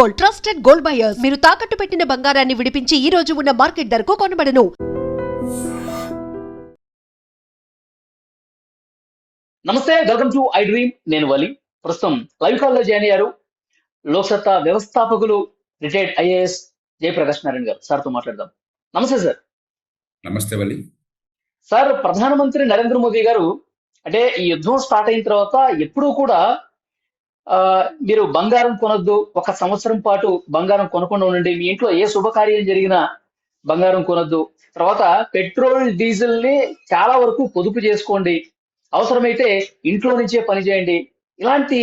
Gold, trusted gold buyers. మీరు తాకట్టు పెట్టిన బంగారాన్ని విడిపించి ఈ రోజు ఉన్న మార్కెట్ ధరకు కొనబడను. నమస్తే, వెల్కమ్ టు ఐ డ్రీమ్. నేను వలి. ప్రస్తుతం లైవ్ కాల్ లో జాయిన్ అయ్యారు లోక్సత్తా వ్యవస్థాపకులు రిటైర్డ్ ఐఏఎస్ జయప్రకాష్ నారాయణ గారు. సార్తో మాట్లాడదాం. నమస్తే సార్. నమస్తే వలి. సార్, ప్రధానమంత్రి నరేంద్ర మోదీ గారు అంటే ఈ యుద్ధం స్టార్ట్ అయిన తర్వాత ఎప్పుడూ కూడా మీరు బంగారం కొనొద్దు, 1 సంవత్సరం పాటు బంగారం కొనకుండా ఉండండి, మీ ఇంట్లో ఏ శుభకార్యం జరిగినా బంగారం కొనొద్దు, తర్వాత పెట్రోల్ డీజిల్ ని చాలా వరకు పొదుపు చేసుకోండి, అవసరమైతే ఇంట్లో నుంచే పని చేయండి, ఇలాంటి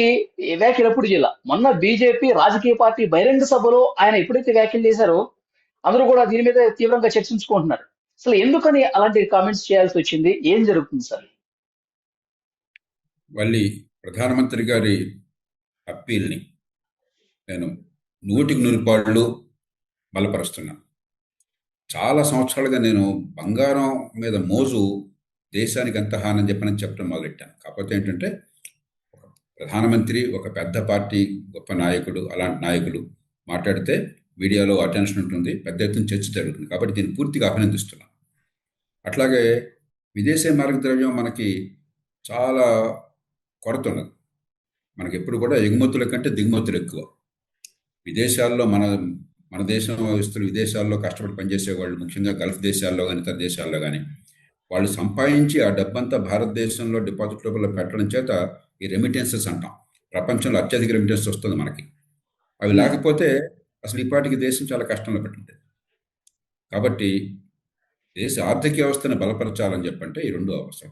వ్యాఖ్యలు ఎప్పుడు చేయాల. మొన్న బీజేపీ రాజకీయ పార్టీ బహిరంగ సభలో ఆయన ఎప్పుడైతే వ్యాఖ్యలు చేశారో అందరూ కూడా దీని మీద తీవ్రంగా చర్చించుకుంటున్నారు. అసలు ఎందుకని అలాంటి కామెంట్స్ చేయాల్సి వచ్చింది? ఏం జరుగుతుంది సార్? వల్లి, ప్రధానమంత్రి గారి అప్పీల్ని నేను 100% బలపరుస్తున్నాను. చాలా సంవత్సరాలుగా నేను బంగారం మీద మోజు దేశానికి ఎంత హాని చెప్పడం మొదలెట్టాను. కాకపోతే ఏంటంటే ఒక ప్రధానమంత్రి, ఒక పెద్ద పార్టీ, గొప్ప నాయకుడు, అలాంటి నాయకులు మాట్లాడితే మీడియాలో అటెన్షన్ ఉంటుంది, పెద్ద ఎత్తున చర్చ జరుగుతుంది. కాబట్టి దీన్ని పూర్తిగా అభినందిస్తున్నాను. అట్లాగే విదేశీ మార్గద్రవ్యం మనకి చాలా కొరత ఉన్నది. మనకి ఎప్పుడు కూడా ఎగుమతుల కంటే దిగుమతులు ఎక్కువ. విదేశాల్లో మన దేశం వ్యవస్థలు విదేశాల్లో కష్టపడి పనిచేసే వాళ్ళు, ముఖ్యంగా గల్ఫ్ దేశాల్లో కానీ ఇతర దేశాల్లో కానీ, వాళ్ళు సంపాదించి ఆ డబ్బంతా భారతదేశంలో డిపాజిట్ లోపల పెట్టడం చేత ఈ రెమిటెన్సెస్ అంటాం. ప్రపంచంలో అత్యధిక రెమిటెన్స్ వస్తుంది మనకి. అవి లేకపోతే అసలు ఈ పాటికి దేశం చాలా కష్టంలో పెట్టుంటుంది. కాబట్టి దేశ ఆర్థిక వ్యవస్థను బలపరచాలని చెప్పంటే ఈ 2 అవసరం.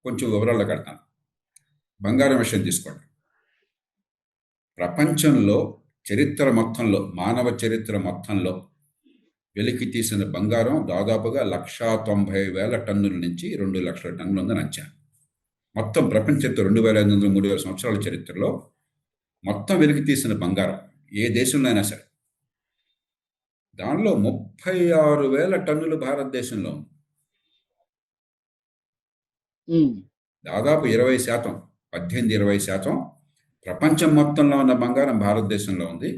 కొంచెం వివరాల్లో కడతాను. బంగారం విషయం తీసుకోండి. ప్రపంచంలో చరిత్ర మొత్తంలో, మానవ చరిత్ర మొత్తంలో వెలికి తీసిన బంగారం దాదాపుగా 190,000 టన్నుల నుంచి 2 లక్షల టన్నులు ఉందని అంచనా. మొత్తం ప్రపంచ చరిత్ర 2,500, 3,000 సంవత్సరాల చరిత్రలో మొత్తం వెలికి తీసిన బంగారం ఏ దేశంలో అయినా సరే దానిలో 36,000 టన్నులు భారతదేశంలో ఉంది. దాదాపు 20%, 18-20% ప్రపంచం మొత్తంలో ఉన్న బంగారం భారతదేశంలో ఉంది.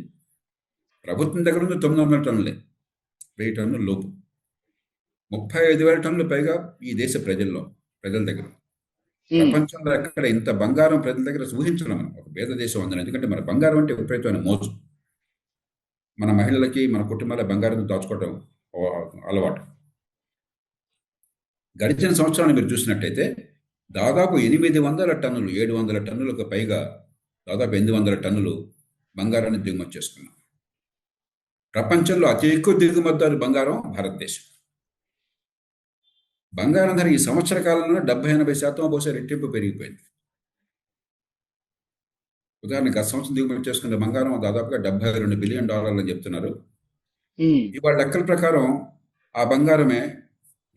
ప్రభుత్వం దగ్గర ఉంది 900 టన్నులే, 1000 టన్నుల లోపు. 35,000 టన్నులు పైగా ఈ దేశ ప్రజల దగ్గర. ప్రపంచంలో ఎక్కడ ఇంత బంగారం ప్రజల దగ్గర ఊహించడం మనం ఒక పేద దేశం ఉందని. ఎందుకంటే మన బంగారం అంటే విపరీతమైన మోజు. మన మహిళలకి, మన కుటుంబాల బంగారం దాచుకోవడం అలవాటు. గడిచిన సంవత్సరాన్ని మీరు చూసినట్టయితే దాదాపు 800 టన్నులు, 700 టన్నులకు పైగా, దాదాపు 800 టన్నులు బంగారాన్ని దిగుమతి చేసుకున్నాం. ప్రపంచంలో అతి ఎక్కువ దిగుమతిదారు బంగారం భారతదేశం. బంగారం ధర ఈ సంవత్సర కాలంలో 70-80% బహుశా రెట్టింపు పెరిగిపోయింది. ఉదాహరణకు గత సంవత్సరం దిగుమతి చేసుకున్న బంగారం దాదాపుగా $72 బిలియన్ అని చెప్తున్నారు. ఇవాళ లెక్కల ప్రకారం ఆ బంగారమే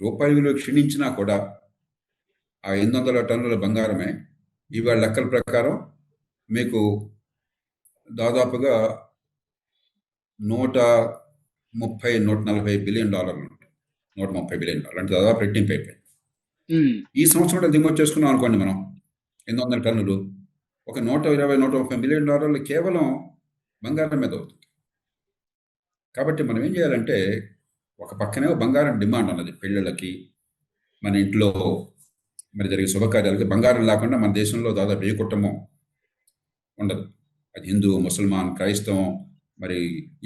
రూపాయి విలువ క్షీణించినా కూడా ఆ 800 టన్నుల బంగారమే ఇవాళ లెక్కల ప్రకారం మీకు దాదాపుగా $130-140 బిలియన్ ఉంటాయి. $130 బిలియన్ అంటే దాదాపు రెట్టింపు అయిపోయింది. ఈ సంవత్సరం దిగుమతి చేసుకున్నాం అనుకోండి, మనం 800 టన్నులు, ఒక $120-130 బిలియన్ కేవలం బంగారం మీద అవుతుంది. కాబట్టి మనం ఏం చేయాలంటే, ఒక పక్కనే బంగారం డిమాండ్ ఉన్నది. పెళ్ళిళ్ళకి, మన ఇంట్లో మరి జరిగే శుభకార్యాలకి బంగారం లేకుండా మన దేశంలో దాదాపు ఏ కుటుంబం ఉండదు. అది హిందూ, ముసల్మాన్, క్రైస్తవం, మరి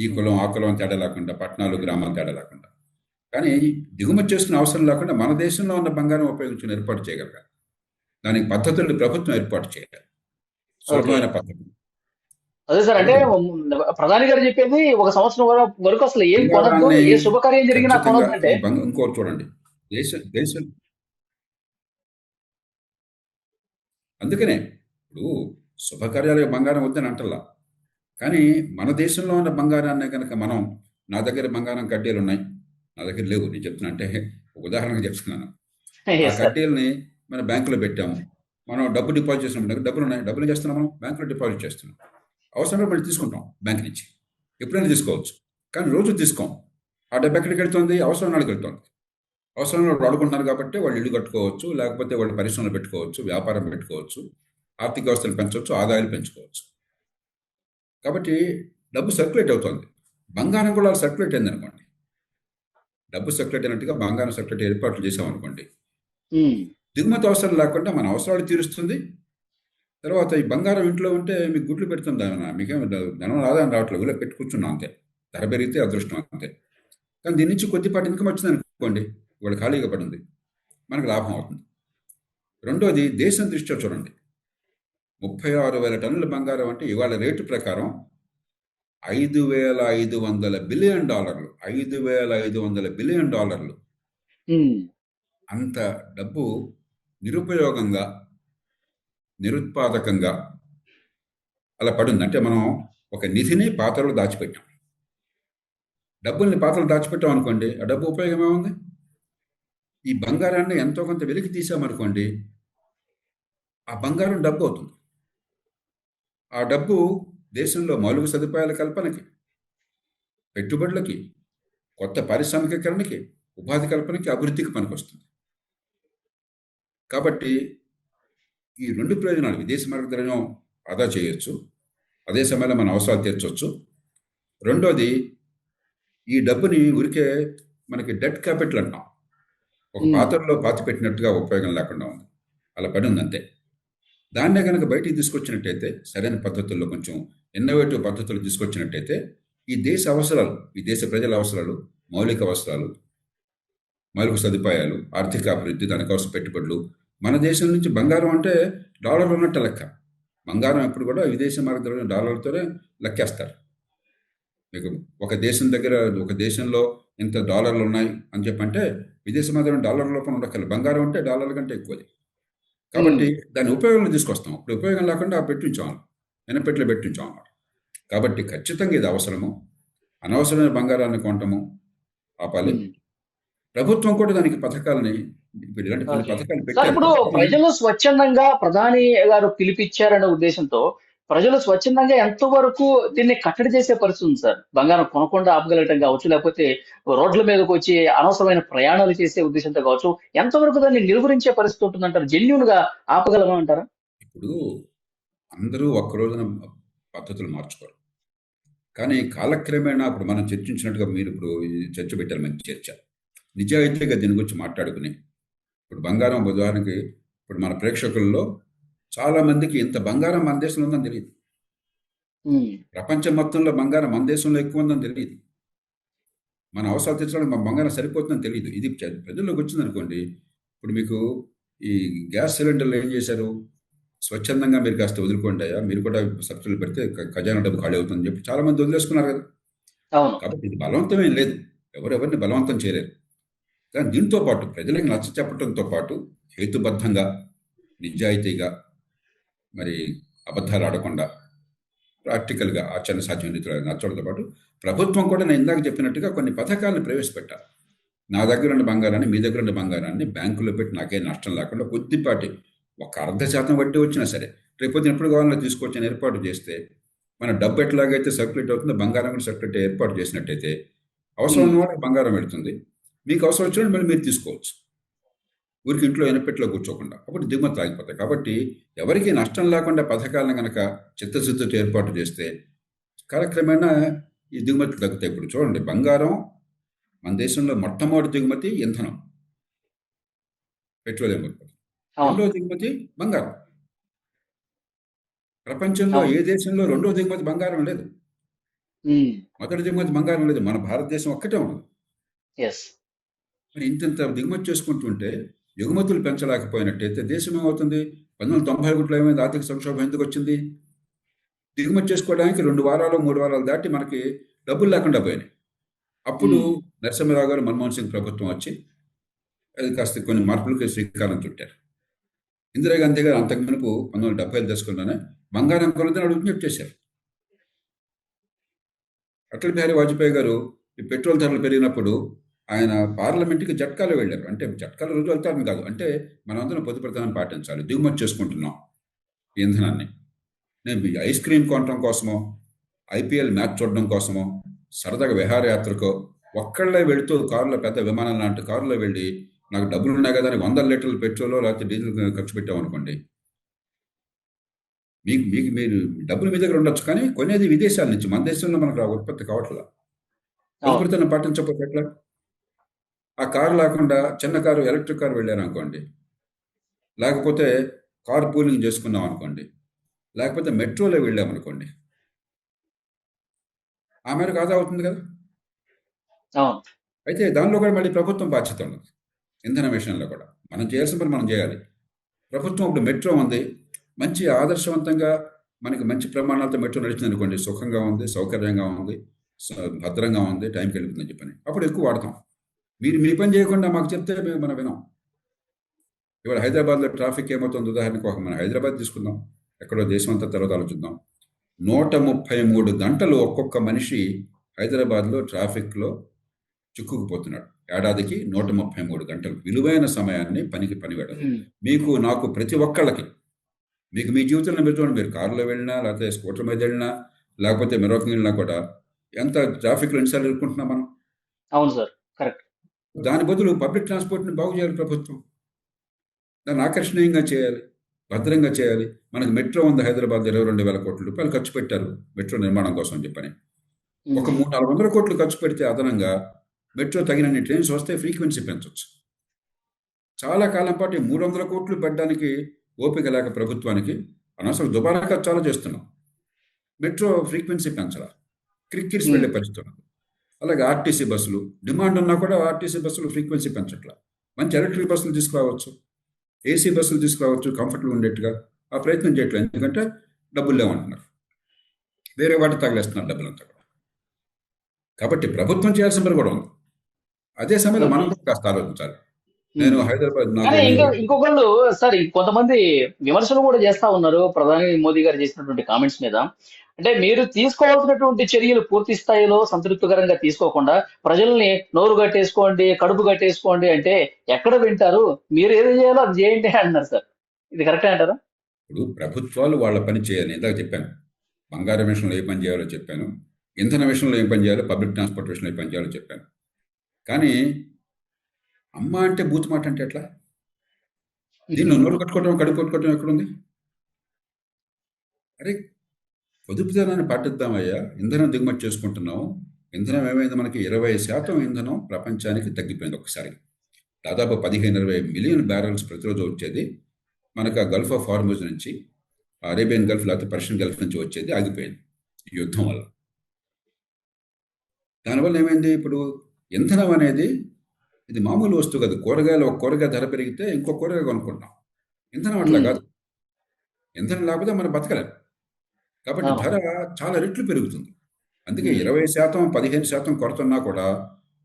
ఈ కులం ఆ కులం తేడా లేకుండా, పట్టణాలు గ్రామాలు తేడా లేకుండా. కానీ దిగుమతి చేసుకునే అవసరం లేకుండా మన దేశంలో ఉన్న బంగారం ఉపయోగించుకుని ఏర్పాటు చేయగలగాలి. దానికి పద్ధతులను ప్రభుత్వం ఏర్పాటు చేయాలి, సులభమైన పద్ధతి. అదే సార్, అంటే ప్రధాని గారు చెప్పేది 1 సంవత్సరం వరకు అసలు ఏం కొనద్దు, ఏ శుభకార్యం జరిగినా కొనద్దు అంటే. ఇంకోటి చూడండి, దేశం అందుకనే ఇప్పుడు శుభకార్యాలకు బంగారం వద్దని అంటల్లా. కానీ మన దేశంలో ఉన్న బంగారాన్ని కనుక మనం, నా దగ్గర బంగారం కడ్డీలు ఉన్నాయి, నా దగ్గర లేవు, నేను చెప్తున్నా అంటే ఉదాహరణగా చెప్తున్నాను. ఆ కడ్డీలని మన బ్యాంకులో పెట్టాము, మనం డబ్బు డిపాజిట్ చేసినప్పుడు డబ్బులు ఉన్నాయి, డబ్బులు చేస్తున్నాం, మనం బ్యాంకులో డిపాజిట్ చేస్తున్నాం. అవసరమే మళ్ళీ తీసుకుంటాం బ్యాంక్ నుంచి, ఎప్పుడైనా తీసుకోవచ్చు. కానీ రోజు తీసుకోం. ఆ డబ్బు ఎక్కడికి వెళ్తుంది? అవసరం నాళ్ళకి వెళ్తుంది. అవసరం వాళ్ళు వాడుకుంటున్నారు కాబట్టి వాళ్ళు ఇల్లు కట్టుకోవచ్చు, లేకపోతే వాళ్ళు పరిశ్రమలు పెట్టుకోవచ్చు, వ్యాపారం పెట్టుకోవచ్చు, ఆర్థిక వ్యవస్థలు పెంచవచ్చు, ఆదాయాలు పెంచుకోవచ్చు. కాబట్టి డబ్బు సర్క్యులేట్ అవుతుంది. బంగారం కూడా సర్క్యులేట్ అయింది అనుకోండి, డబ్బు సర్క్యులేట్ అయినట్టుగా బంగారం సర్క్యులేట్ ఏర్పాట్లు చేసామనుకోండి, ఉమ్, దిగుమతి అవసరం లేకుండా మన అవసరాలు తీరుస్తుంది. తర్వాత ఈ బంగారం ఇంట్లో ఉంటే మీకు గుడ్లు పెడుతుంది, మీకేం ధనం ఆదాయం రావట్లేదు, ఊళ్ళో పెట్టి కూర్చున్నాం అంతే. ధర పెరిగితే అదృష్టం అంతే. కానీ దీని నుంచి కొద్దిపాటి ఇన్కమ్ వచ్చింది అనుకోండి, ఇవాళ ఖాళీగా పడింది, మనకు లాభం అవుతుంది. రెండోది, దేశం దృష్ట్యా చూడండి, 36,000 టన్నుల బంగారం అంటే ఇవాళ రేటు ప్రకారం $5,500 బిలియన్, $5,500 బిలియన్. ఉమ్, అంత డబ్బు నిరుపయోగంగా, నిరుత్పాదకంగా అలా పడింది. అంటే మనం ఒక నిధిని పాత్రలో దాచిపెట్టాం, డబ్బుల్ని పాత్రలు దాచిపెట్టాం అనుకోండి, ఆ డబ్బు ఉపయోగం ఏముంది? ఈ బంగారాన్ని ఎంతో కొంత వెలికి తీసామనుకోండి, ఆ బంగారం డబ్బు అవుతుంది. ఆ డబ్బు దేశంలో మౌలిక సదుపాయాల కల్పనకి, పెట్టుబడులకి, కొత్త పారిశ్రామికీకరణకి, ఉపాధి కల్పనకి, అభివృద్ధికి పనికొస్తుంది. కాబట్టి ఈ రెండు ప్రయోజనాలు, విదేశీ మార్గద్రవ్యం ఆదా చేయొచ్చు, అదే సమయంలో మన అవసరాలు తీర్చవచ్చు. రెండోది, ఈ డబ్బుని ఊరికే మనకి డెట్ క్యాపిటల్ అంటాం, ఒక పాత్రలో పాతి పెట్టినట్టుగా ఉపయోగం లేకుండా ఉంది, అలా పడి ఉంది అంతే. దాన్నే కనుక బయటికి తీసుకొచ్చినట్టయితే, సరైన పద్ధతుల్లో కొంచెం ఇన్నోవేటివ్ పద్ధతులు తీసుకొచ్చినట్టయితే, ఈ దేశ అవసరాలు, ఈ దేశ ప్రజల అవసరాలు, మౌలిక అవసరాలు, మౌలిక సదుపాయాలు, ఆర్థిక అభివృద్ధి, దానికోసం పెట్టుబడులు, మన దేశం నుంచి బంగారం అంటే డాలర్లు ఉన్నట్టు లెక్క. బంగారం ఎప్పుడు కూడా విదేశీ మార్గద్రవ్యం డాలర్లతోనే లెక్కేస్తారు. మీకు ఒక దేశం దగ్గర, ఒక దేశంలో ఇంత డాలర్లు ఉన్నాయి అని చెప్పంటే, విదేశీ మార్గద్రవ్యం డాలర్ లోపల ఉండక్కర్లేదు, బంగారం అంటే డాలర్ల కంటే ఎక్కువది. కాబట్టి దాని ఉపయోగంలో తీసుకొస్తాం. ఇప్పుడు ఉపయోగం లేకుండా పెట్టించాం, వెనపెట్లో పెట్టించాం అన్నమాట. కాబట్టి ఖచ్చితంగా ఇది అవసరము. అనవసరమైన బంగారాన్ని కొనటము ఆపాలి. ప్రభుత్వం కూడా దానికి పథకాలని, ఇప్పుడు ఇలాంటి కొన్ని ఓకే. పథకాలు సార్, పెట్టారు. ఇప్పుడు ప్రజలు స్వచ్ఛందంగా ప్రధాని గారు పిలిపిచ్చారనే ఉద్దేశంతో ప్రజలు స్వచ్ఛందంగా ఎంతవరకు దీన్ని కట్టడి చేసే పరిస్థితి ఉంది సార్? బంగారం కొనకుండా ఆపగలగటం కావచ్చు, లేకపోతే రోడ్ల మీదకి వచ్చి అనవసరమైన ప్రయాణాలు చేసే ఉద్దేశంతో కావచ్చు, ఎంతవరకు దాన్ని నిలువరించే పరిస్థితి ఉంటుందంటారు? జెన్యూన్ గా ఆపగలమా అంటారా? ఇప్పుడు అందరూ ఒక్క రోజున పద్ధతులు మార్చుకోరు, కానీ కాలక్రమేణా ఇప్పుడు మనం చర్చించినట్టుగా, మీరు ఇప్పుడు ఈ చర్చ పెట్టారు, మంచి చర్చ, నిజాయితీగా దీని గురించి మాట్లాడుకుని. ఇప్పుడు బంగారం ఉదాహరణకి, ఇప్పుడు మన ప్రేక్షకుల్లో చాలా మందికి ఇంత బంగారం మన దేశంలో ఉందని తెలియదు, ప్రపంచం మొత్తంలో బంగారం మన దేశంలో ఎక్కువ ఉందని తెలియదు, మన అవసరాలు తీర్చడానికి మన బంగారం సరిపోతుందని తెలియదు. ఇది ప్రజల్లోకి వచ్చింది అనుకోండి. ఇప్పుడు మీకు ఈ గ్యాస్ సిలిండర్లు ఏం చేశారు, స్వచ్ఛందంగా మీరు కాస్త వదులుకోండి అయ్యా, మీరు కూడా సబ్సిడీలు పెడితే ఖజానా డబ్బు ఖాళీ అవుతుందని చెప్పి చాలా మంది వదిలేసుకున్నారు కదా. అవును. కాబట్టి ఇది బలవంతమేం లేదు, ఎవరెవరిని బలవంతం చేయలేరు. కానీ దీంతో పాటు ప్రజలకు నచ్చ చెప్పడంతో పాటు హేతుబద్ధంగా, నిజాయితీగా, మరి అబద్ధాలు ఆడకుండా, ప్రాక్టికల్గా ఆచరణ సాధ్యం రీతిలో నచ్చడంతో పాటు ప్రభుత్వం కూడా నేను ఇందాక చెప్పినట్టుగా కొన్ని పథకాలను ప్రవేశపెట్టాలి. నా దగ్గర ఉన్న బంగారాన్ని, మీ దగ్గర ఉన్న బంగారాన్ని బ్యాంకులో పెట్టి నాకేం నష్టం లేకుండా కొద్దిపాటి, ఒక 0.5% వడ్డీ వచ్చినా సరే, రేపు ఎప్పుడు కావాలో తీసుకొచ్చిన ఏర్పాటు చేస్తే, మన డబ్బు ఎట్లాగైతే సర్క్యులేట్ అవుతుందో బంగారం కూడా సర్క్యులేట్ ఏర్పాటు చేసినట్టయితే, అవసరం ఉన్న వాళ్ళకి బంగారం పెడుతుంది, మీకు అవసరం వచ్చినప్పుడు మళ్ళీ మీరు తీసుకోవచ్చు, ఊరికి ఇంట్లో ఎనపెట్లో కూర్చోకుండా. అప్పుడు దిగుమతులు ఆగిపోతాయి. కాబట్టి ఎవరికి నష్టం లేకుండా పథకాలను కనుక చిత్తశుద్ధితో ఏర్పాటు చేస్తే కాలక్రమేణా ఈ దిగుమతులు తగ్గుతాయి. ఇప్పుడు చూడండి, బంగారం మన దేశంలో మొట్టమొదటి దిగుమతి ఇంధనం, పెట్రోలియం ఉత్పత్తి. రెండో దిగుమతి బంగారం. ప్రపంచంలో ఏ దేశంలో రెండో దిగుమతి బంగారం లేదు, మొదటి దిగుమతి బంగారం లేదు, మన భారతదేశం ఒక్కటే ఉండదు. మరి ఇంత దిగుమతి చేసుకుంటుంటే ఎగుమతులు పెంచలేకపోయినట్టయితే దేశం ఏమవుతుంది? 1991లో ఏమైంది? ఆర్థిక సంక్షోభం ఎందుకు వచ్చింది? దిగుమతి చేసుకోవడానికి 2 వారాలు 3 వారాలు దాటి మనకి డబ్బులు లేకుండా పోయినాయి. అప్పుడు నరసింహరావు గారు, మన్మోహన్ సింగ్ ప్రభుత్వం వచ్చి అది కాస్త కొన్ని మార్పులకి శ్రీకారం చుట్టారు. ఇందిరాగాంధీ గారు అంతకు మునుపు 1970 దశకంలోనే బంగారం కొనదని విజ్ఞప్తి చేశారు. అటల్ బిహారీ వాజ్పేయి గారు ఈ పెట్రోల్ ధరలు పెరిగినప్పుడు ఆయన పార్లమెంట్కి జట్కాలో వెళ్ళారు. అంటే జట్కాల రోజు వెళ్తారని కాదు, అంటే మనందరం పొదుపు ప్రధానం పాటించాలి, దిగుమతి చేసుకుంటున్నాం ఈ ఇంధనాన్ని. నేను ఐస్ క్రీమ్ కొనడం కోసమో, ఐపీఎల్ మ్యాచ్ చూడడం కోసమో, సరదాగా విహారయాత్రకో ఒక్కళ్ళే వెళుతూ కారులో, పెద్ద విమానం లాంటి కారులో వెళ్ళి నాకు డబ్బులు ఉన్నాయి కదా అని 100 లీటర్ల పెట్రోల్ లేకపోతే డీజిల్ ఖర్చు పెట్టామనుకోండి, మీరు డబ్బులు మీ దగ్గర ఉండొచ్చు, కానీ కొనేది విదేశాల నుంచి, మన దేశంలో మనకు ఉత్పత్తి కావట్లేదు. అవును. పొదుపుతనం పాటించకపోతే ఎట్లా? ఆ కారు లేకుండా చిన్న కారు, ఎలక్ట్రిక్ కారు వెళ్ళారు అనుకోండి, లేకపోతే కార్ పూలింగ్ చేసుకున్నాం అనుకోండి, లేకపోతే మెట్రోలో వెళ్ళామనుకోండి, ఆ మేరకు ఆదా అవుతుంది కదా. అవును. అయితే దానిలో కూడా మళ్ళీ ప్రభుత్వం బాధ్యత ఉన్నది. ఇంధన విషయంలో కూడా మనం చేయాల్సిన పని మనం చేయాలి. ప్రభుత్వం ఇప్పుడు మెట్రో ఉంది, మంచి ఆదర్శవంతంగా మనకి మంచి ప్రమాణాలతో మెట్రో నడిచింది అనుకోండి, సుఖంగా ఉంది, సౌకర్యంగా ఉంది, భద్రంగా ఉంది, టైంకి వెళ్తుందని చెప్పని అప్పుడు ఎక్కువ వాడతాం. మీరు మీ పని చేయకుండా మాకు చెప్తే మనం వినాం. ఇవాళ హైదరాబాద్లో ట్రాఫిక్ ఏమవుతుంది? ఉదాహరణకు మన హైదరాబాద్ తీసుకుందాం, ఎక్కడో దేశం అంతా తర్వాత ఆలోచిద్దాం. 133 గంటలు ఒక్కొక్క మనిషి హైదరాబాద్లో ట్రాఫిక్లో చిక్కుకుపోతున్నాడు. ఏడాదికి 133 గంటలు విలువైన సమయాన్ని పనికి పనివేయడం. మీకు నాకు ప్రతి ఒక్కళ్ళకి, మీకు మీ జీవితంలో మీరు చూడండి, మీరు కారులో వెళ్ళినా, లేకపోతే స్కూటర్ మీద వెళ్ళినా, లేకపోతే మరొక వెళ్ళినా కూడా ఎంత ట్రాఫిక్లో ఎన్నిసార్లు ఎదుర్కొంటున్నాం మనం. అవును సార్, కరెక్ట్. దాని బదులు పబ్లిక్ ట్రాన్స్పోర్ట్ని బాగు చేయాలి ప్రభుత్వం, దాన్ని ఆకర్షణీయంగా చేయాలి, భద్రంగా చేయాలి. మనకు మెట్రో ఉంది హైదరాబాద్, 22,000 కోట్ల రూపాయలు ఖర్చు పెట్టారు మెట్రో నిర్మాణం కోసం అని చెప్పని. ఒక 300-400 కోట్లు ఖర్చు పెడితే అదనంగా మెట్రో తగినన్ని ట్రైన్స్ వస్తే ఫ్రీక్వెన్సీ పెంచవచ్చు. చాలా కాలం పాటు 300 కోట్లు పెట్టడానికి ఓపిక లేక ప్రభుత్వానికి అనవసరం దుబారా ఖర్చు చాలా చేస్తున్నాం. మెట్రో ఫ్రీక్వెన్సీ పెంచాల, క్రిక్కిరిసి వెళ్ళే పరిస్థితి ఉన్నది. అలాగే ఆర్టీసీ బస్సులు డిమాండ్ ఉన్నా కూడా ఆర్టీసీ బస్సులు ఫ్రీక్వెన్సీ పెంచట్లా. మంచి ఎలక్ట్రిక్ బస్సులు తీసుకురావచ్చు, ఏసీ బస్సులు తీసుకురావచ్చు, కంఫర్టబుల్ ఉండేట్టుగా. ఆ ప్రయత్నం చేయట్లేదు, ఎందుకంటే డబ్బులు లేవంటున్నారు, వేరే వాటి తగిలేస్తున్నారు డబ్బులంతా కూడా. కాబట్టి ప్రభుత్వం చేయాల్సిన పని కూడా ఉంది. అదే సమయంలో మనం కూడా కాస్త ఆలోచించాలి. నేను హైదరాబాద్ కానీ ఇంకొకళ్ళు సార్, కొంతమంది విమర్శలు కూడా చేస్తా ఉన్నారు ప్రధాని మోదీ గారు చేసినటువంటి కామెంట్స్ మీద. అంటే మీరు తీసుకోవాల్సినటువంటి చర్యలు పూర్తి స్థాయిలో సంతృప్తికరంగా తీసుకోకుండా ప్రజల్ని నోరు కట్టేసుకోండి, కడుపు కట్టేసుకోండి అంటే ఎక్కడ వింటారు? మీరు ఏది చేయాలో అది చేయండి అంటున్నారు సార్. ఇది కరెక్టే అంటారా? ఇప్పుడు ప్రభుత్వాలు వాళ్ళ పని చేయాలి. ఇందాక చెప్పాను, బంగారం విషయంలో ఏ పని చేయాలో చెప్పాను, ఇంధన విషయంలో ఏం పని చేయాలో, పబ్లిక్ ట్రాన్స్పోర్ట్ విషయంలో ఏ పని చేయాలో చెప్పాను. కానీ అమ్మ అంటే బూత్ మాట అంటే ఎట్లా? దీనిలో నోరు కట్టుకోవటం, కడుపు కొట్టుకోవటం ఎక్కడుంది? అరే, పొదుపుదనాన్ని పాటిద్దామయ్యా, ఇంధనం దిగుమతి చేసుకుంటున్నాం. ఇంధనం ఏమైంది? మనకి 20% ఇంధనం ప్రపంచానికి తగ్గిపోయింది ఒకసారి. దాదాపు 15-20 మిలియన్ బ్యారెల్స్ ప్రతిరోజు వచ్చేది మనకు ఆ గల్ఫ్ ఆఫ్ హార్ముజ్ నుంచి, అరేబియన్ గల్ఫ్ లేకపోతే పర్షియన్ గల్ఫ్ నుంచి వచ్చేది ఆగిపోయింది ఈ యుద్ధం వల్ల. దానివల్ల ఏమైంది? ఇప్పుడు ఇంధనం అనేది ఇది మామూలు వస్తువు కాదు. కూరగాయలు, ఒక కూరగాయ ధర పెరిగితే ఇంకో కూరగాయ కొనుక్కుంటాం. ఇంధనం అట్లా కాదు. ఇంధనం లేకపోతే మనం బతకలేం. కాబట్టి ధర చాలా రెట్లు పెరుగుతుంది. అందుకే 20%, 15% కొరత ఉన్నా కూడా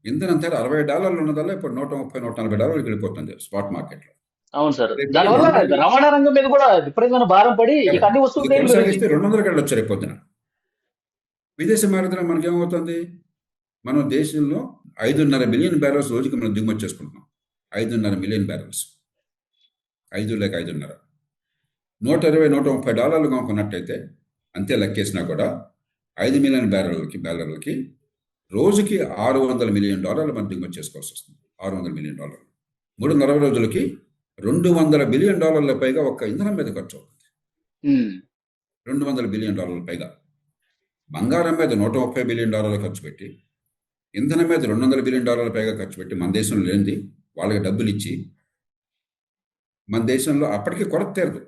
ఇంధనం ధర $60 ఉన్నదల్లా ఇప్పుడు $130-140 వెళ్ళిపోతుంది స్పాట్ మార్కెట్లో. అవును సార్. దానివల్ల రవాణా రంగం మీద కూడా విపరీతమైన భారం పడి ఇక అన్ని వస్తువులు కొనసాగిస్తే 200 వెళ్ళొచ్చు రేపు పొద్దున. విదేశీ మారదనం మనకేమవుతుంది? మనం దేశంలో 5.5 మిలియన్ బ్యారెల్స్ రోజుకి మనం దిగుమతి చేసుకుంటున్నాం. 5.5 మిలియన్ బ్యారెల్స్, 5 లేక 5.5, $120-130 కొనుక్కున్నట్టయితే అంతే లెక్కేసినా కూడా 5 మిలియన్ బ్యారెల్కి రోజుకి $600 మిలియన్ మనం దిగుమతి చేసుకోవాల్సి వస్తుంది. $600 మిలియన్ 340 రోజులకి $200 బిలియన్ పైగా ఒక్క ఇంధనం మీద ఖర్చు అవుతుంది. $200 బిలియన్ పైగా. బంగారం మీద $130 బిలియన్ ఖర్చు పెట్టి, ఇంధనం మీద $200 బిలియన్ పైగా ఖర్చు పెట్టి, మన దేశంలో లేనిది వాళ్ళకి డబ్బులు ఇచ్చి, మన దేశంలో అప్పటికి కొరత తీరదు.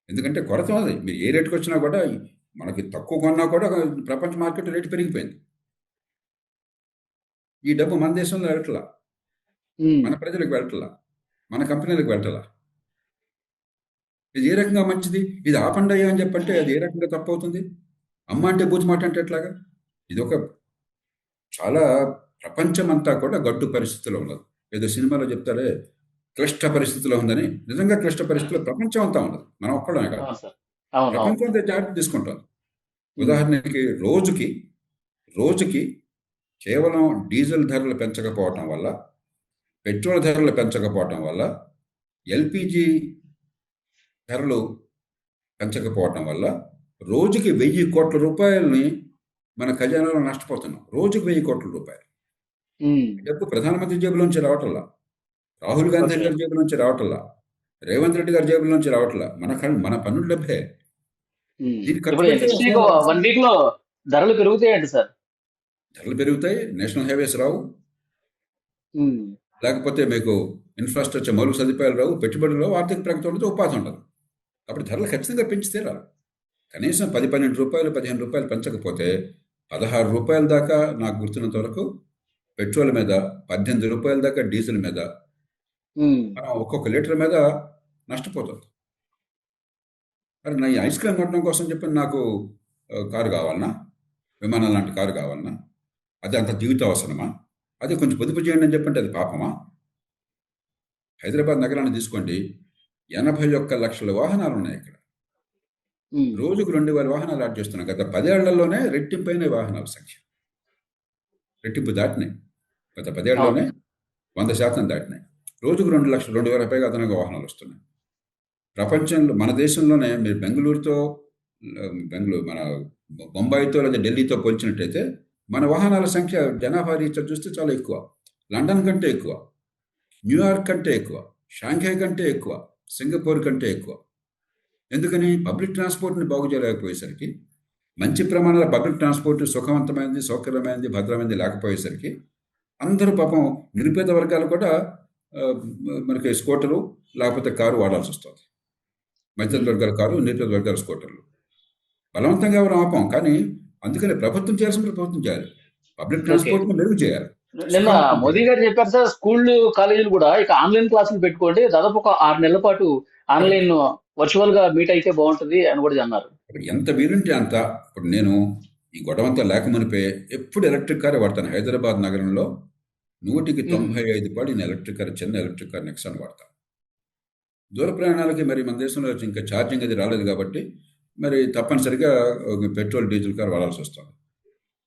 ఎందుకంటే కొరత ఉంది. మీరు ఏ రేటుకి వచ్చినా కూడా, మనకి తక్కువ కొన్నా కూడా ప్రపంచ మార్కెట్ రేటు పెరిగిపోయింది. ఈ డబ్బు మన దేశంలో వెళ్ళట్లా, మన ప్రజలకు వెళ్ళట్లా, మన కంపెనీలకు వెళ్ళట్లా. ఇది ఏ రకంగా మంచిది? ఇది ఆపండయ్యా అని చెప్పంటే అది ఏ రకంగా తప్పు అవుతుంది? అమ్మ అంటే బూజు మాట అంటే ఎట్లాగా? ఇది ఒక చాలా ప్రపంచం అంతా కూడా గడ్డు పరిస్థితిలో ఉన్నది. ఏదో సినిమాలో చెప్తారే క్లిష్ట పరిస్థితిలో ఉందని. నిజంగా క్లిష్ట పరిస్థితిలో ప్రపంచం అంతా ఉన్నది, మనం ఒక్కడమే కాదు, ప్రపంచం అంతా జాగ్రత్త తీసుకుంటాం. ఉదాహరణకి రోజుకి కేవలం డీజిల్ ధరలు పెంచకపోవటం వల్ల, పెట్రోల్ ధరలు పెంచకపోవటం వల్ల, ఎల్పిజి ధరలు పెంచకపోవటం వల్ల రోజుకి 1,000 కోట్ల రూపాయలని మన ఖజానాలో నష్టపోతున్నాం. రోజుకి 1,000 కోట్ల రూపాయలు. డబ్బు ప్రధానమంత్రి జేబులోంచి రావటంలా, రాహుల్ గాంధీ గారి జేబులోంచి రావటంలా, రేవంత్ రెడ్డి గారి జేబులోంచి రావట్లా, మన పన్నుల డబ్బే. దీనికి ఖర్చు ఇప్పుడు పెడితే నెక్స్ట్ వీక్ 1 వీక్ లో ధరలు పెరుగుతాయండి సార్. ధరలు పెరుగుతాయి, నేషనల్ హైవేస్ రావు, ఉమ్, లేకపోతే మీకు ఇన్ఫ్రాస్ట్రక్చర్ మౌలిక సదుపాయాలు రావు, పెట్టుబడులు రావు, ఆర్థిక ప్రగతి ఉండదు, ఉపాధి ఉండదు. కాబట్టి ధరలు ఖచ్చితంగా పెంచి తీరాలి. కనీసం 10-12 రూపాయలు 15 రూపాయలు పెంచకపోతే 16 రూపాయల దాకా నాకు గుర్తున్నంత వరకు పెట్రోల్ మీద, 18 రూపాయల దాకా డీజిల్ మీద, ఉమ్, మనం ఒక్కొక్క లీటర్ మీద నష్టపోతుంది. మరి నా ఈ ఐస్ క్రీమ్ కొట్టడం కోసం చెప్పి నాకు కారు కావాలన్నా, విమానం లాంటి కారు కావాలన్నా, అది అంత జీవిత అవసరమా? అది కొంచెం పొదుపు చేయండి అని చెప్పంటే అది పాపమా? హైదరాబాద్ నగరాన్ని తీసుకోండి, 81 లక్షల వాహనాలు ఉన్నాయి ఇక్కడ. ఉమ్, రోజుకు 2000 వాహనాలు యాడ్ చేస్తున్నాం. గత 10 ఏళ్లలోనే రెట్టింపైన వాహనాల సంఖ్య, రెట్టింపు దాటినాయి. గత 10 ఏళ్లలోనే 100% దాటినాయి. రోజుకు 2,00,000 పైగా అదనంగా వాహనాలు వస్తున్నాయి. ప్రపంచంలో మన దేశంలోనే మీరు బెంగళూరుతో మన బొంబాయితో లేదా ఢిల్లీతో పోల్చినట్టయితే మన వాహనాల సంఖ్య జనాభా రీత్యా చూస్తే చాలా ఎక్కువ. లండన్ కంటే ఎక్కువ, న్యూయార్క్ కంటే ఎక్కువ, షాంఘై కంటే ఎక్కువ, సింగపూర్ కంటే ఎక్కువ. ఎందుకని? పబ్లిక్ ట్రాన్స్పోర్ట్ని బాగు చేయలేకపోయేసరికి, మంచి ప్రమాణాల పబ్లిక్ ట్రాన్స్పోర్ట్ సుఖవంతమైనది, సౌకర్యమైనది, భద్రమైనది లేకపోయేసరికి అందరూ పాపం నిరుపేద వర్గాలు కూడా మనకి స్కూటరు లేకపోతే కారు వాడాల్సి వస్తుంది. మధ్యతరగతి వర్గాల కారు, నిరుపేద వర్గాల స్కూటర్లు. బలవంతంగా ఎవరు ఆపం, కానీ అందుకని ప్రభుత్వం చేయాల్సిన ప్రభుత్వం చేయాలి. పబ్లిక్ ట్రాన్స్పోర్ట్ని మెరుగు చేయాలి. నిన్న మోదీ గారు చెప్పారు సార్, స్కూళ్ళు కాలేజీలు కూడా ఇక ఆన్లైన్ క్లాసులు పెట్టుకోండి, దాదాపు ఒక 6 నెలల పాటు ఆన్లైన్ వర్చువల్ గా మీట్ అయితే బాగుంటుంది అని కూడా అన్నారు. ఎంత వీలుంటే అంత. ఇప్పుడు నేను ఈ గొడవంతా లేకమనిపే ఎప్పుడు ఎలక్ట్రిక్ కారే వాడతాను. హైదరాబాద్ నగరంలో 195 పాటు నేను ఎలక్ట్రిక్ కార్, చిన్న ఎలక్ట్రిక్ కార్ నెక్సాన్ వాడతాను. దూర ప్రయాణాలకి మరి మన దేశంలో ఇంకా ఛార్జింగ్ అది రాలేదు కాబట్టి మరి తప్పనిసరిగా పెట్రోల్, డీజిల్ కార్ వాడాల్సి వస్తుంది.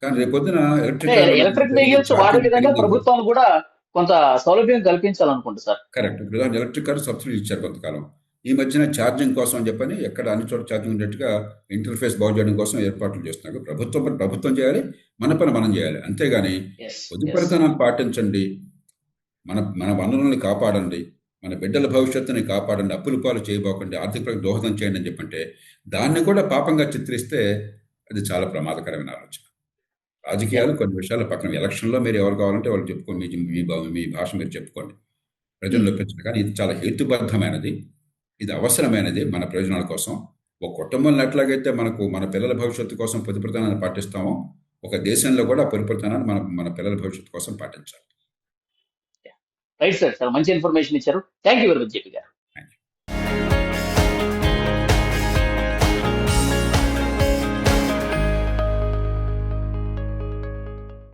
కానీ రేపొద్దున ఎలక్ట్రిక్ వెహికల్స్ వాడే విధంగా ప్రభుత్వాలు కూడా కొంత సౌలభ్యం కల్పించాలనుకుంటా సార్. కరెక్ట్. ఇప్పుడు ఎలక్ట్రిక్ కార్ సబ్సిడీ ఇచ్చారు కొంతకాలం. ఈ మధ్యన ఛార్జింగ్ కోసం అని చెప్పని ఎక్కడ అన్ని చోట్ల ఛార్జింగ్ ఉండేట్టుగా ఇంటర్ఫేస్ బాగు చేయడం కోసం ఏర్పాట్లు చేస్తున్నారు. ప్రభుత్వం చేయాలి, మన పని మనం చేయాలి. అంతేగాని పొదుపరితనాన్ని పాటించండి, మన వనరుల్ని కాపాడండి, మన బిడ్డల భవిష్యత్తుని కాపాడండి, అప్పుల పాలు చేయబోకండి, ఆర్థిక ప్రగతి దోహదం చేయండి అని చెప్పంటే దాన్ని కూడా పాపంగా చిత్రిస్తే అది చాలా ప్రమాదకరమైన ఆలోచన. రాజకీయాలు కొన్ని విషయాలు పక్కన, ఎలక్షన్లో మీరు ఎవరు కావాలంటే వాళ్ళు చెప్పుకోండి, మీ భాష మీరు చెప్పుకోండి, ప్రజల్లో పెంచండి. కానీ ఇది చాలా హేతుబద్ధమైనది, ఇది అవసరమైనది మన ప్రయోజనాల కోసం. ఒక కుటుంబంలో ఎట్లాగైతే మన పిల్లల భవిష్యత్తు కోసం పొదుపుతనాన్ని పాటిస్తామో, ఒక దేశంలో కూడా పొదుపుతనాన్ని మన పిల్లల భవిష్యత్తు కోసం పాటించాలి. రైట్ సార్, చాలా మంచి ఇన్ఫర్మేషన్ ఇచ్చారు. Thank you very much JP గారు.